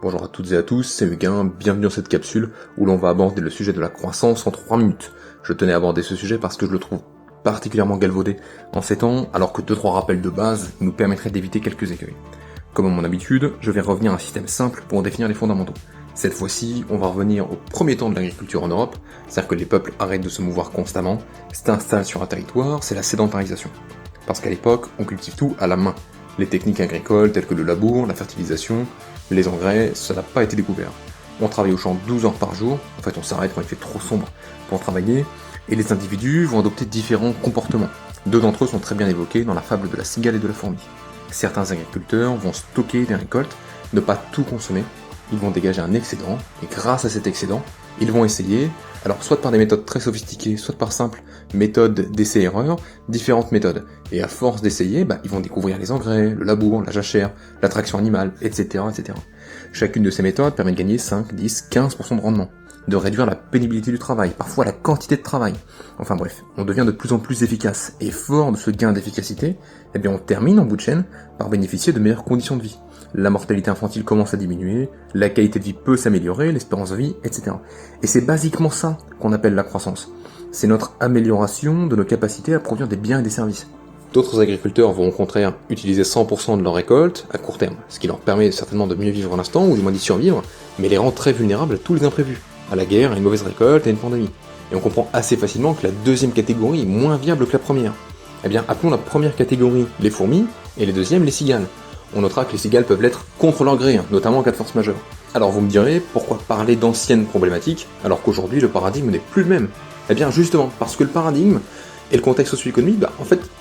Bonjour à toutes et à tous, c'est Huguin, bienvenue dans cette capsule où l'on va aborder le sujet de la croissance en 3 minutes. Je tenais à aborder ce sujet parce que je le trouve particulièrement galvaudé en ces temps, alors que 2-3 rappels de base nous permettraient d'éviter quelques écueils. Comme à mon habitude, je vais revenir à un système simple pour en définir les fondamentaux. Cette fois-ci, on va revenir au premier temps de l'agriculture en Europe, c'est-à-dire que les peuples arrêtent de se mouvoir constamment, s'installent sur un territoire, c'est la sédentarisation. Parce qu'à l'époque, on cultive tout à la main. Les techniques agricoles telles que le labour, la fertilisation, les engrais, ça n'a pas été découvert. On travaille au champ 12 heures par jour, en fait on s'arrête quand il fait trop sombre pour travailler, et les individus vont adopter différents comportements. 2 d'entre eux sont très bien évoqués dans la fable de la cigale et de la fourmi. Certains agriculteurs vont stocker des récoltes, ne pas tout consommer, ils vont dégager un excédent, et grâce à cet excédent, ils vont essayer, alors soit par des méthodes très sophistiquées, soit par simple méthode d'essai-erreur, différentes méthodes. Et à force d'essayer, ils vont découvrir les engrais, le labour, la jachère, la traction animale, etc., etc. Chacune de ces méthodes permet de gagner 5, 10, 15% de rendement, de réduire la pénibilité du travail, parfois la quantité de travail. Enfin bref, on devient de plus en plus efficace, et fort de ce gain d'efficacité, on termine en bout de chaîne par bénéficier de meilleures conditions de vie. La mortalité infantile commence à diminuer, la qualité de vie peut s'améliorer, l'espérance de vie, etc. Et c'est basiquement ça qu'on appelle la croissance. C'est notre amélioration de nos capacités à produire des biens et des services. D'autres agriculteurs vont au contraire utiliser 100% de leur récolte à court terme, ce qui leur permet certainement de mieux vivre à l'instant, ou du moins d'y survivre, mais les rend très vulnérables à tous les imprévus, à la guerre, à une mauvaise récolte, à une pandémie. Et on comprend assez facilement que la deuxième catégorie est moins viable que la première. Appelons la première catégorie les fourmis, et les deuxièmes les cigales. On notera que les cigales peuvent l'être contre leur gré, notamment en cas de force majeure. Alors vous me direz, pourquoi parler d'anciennes problématiques, alors qu'aujourd'hui le paradigme n'est plus le même? Justement, parce que le paradigme et le contexte socio-économique,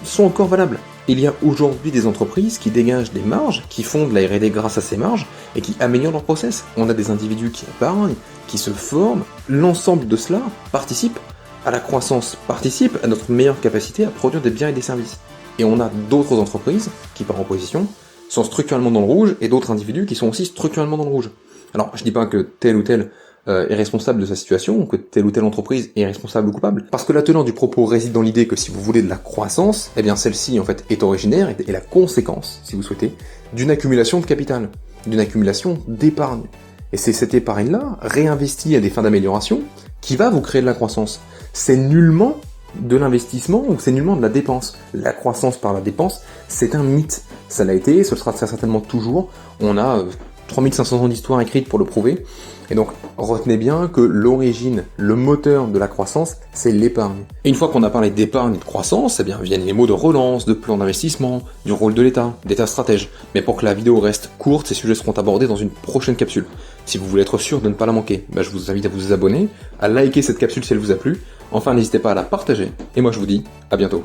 sont encore valables. Il y a aujourd'hui des entreprises qui dégagent des marges, qui font de la R&D grâce à ces marges, et qui améliorent leur process. On a des individus qui épargnent, qui se forment, l'ensemble de cela participe à la croissance, participe à notre meilleure capacité à produire des biens et des services. Et on a d'autres entreprises qui, par opposition, sont structurellement dans le rouge, et d'autres individus qui sont aussi structurellement dans le rouge. Alors, je dis pas que tel ou tel est responsable de sa situation, ou que telle ou telle entreprise est responsable ou coupable, parce que la teneur du propos réside dans l'idée que si vous voulez de la croissance, celle-ci en fait est originaire, et la conséquence, si vous souhaitez, d'une accumulation de capital, d'une accumulation d'épargne. Et c'est cette épargne-là, réinvestie à des fins d'amélioration, qui va vous créer de la croissance. C'est nullement de l'investissement ou c'est nullement de la dépense. La croissance par la dépense, c'est un mythe. Ça l'a été, ce sera très certainement toujours. On a 3500 ans d'histoire écrite pour le prouver. Et donc, retenez bien que l'origine, le moteur de la croissance, c'est l'épargne. Et une fois qu'on a parlé d'épargne et de croissance, viennent les mots de relance, de plan d'investissement, du rôle de l'État, d'État stratège. Mais pour que la vidéo reste courte, ces sujets seront abordés dans une prochaine capsule. Si vous voulez être sûr de ne pas la manquer, je vous invite à vous abonner, à liker cette capsule si elle vous a plu. Enfin, n'hésitez pas à la partager. Et moi, je vous dis à bientôt.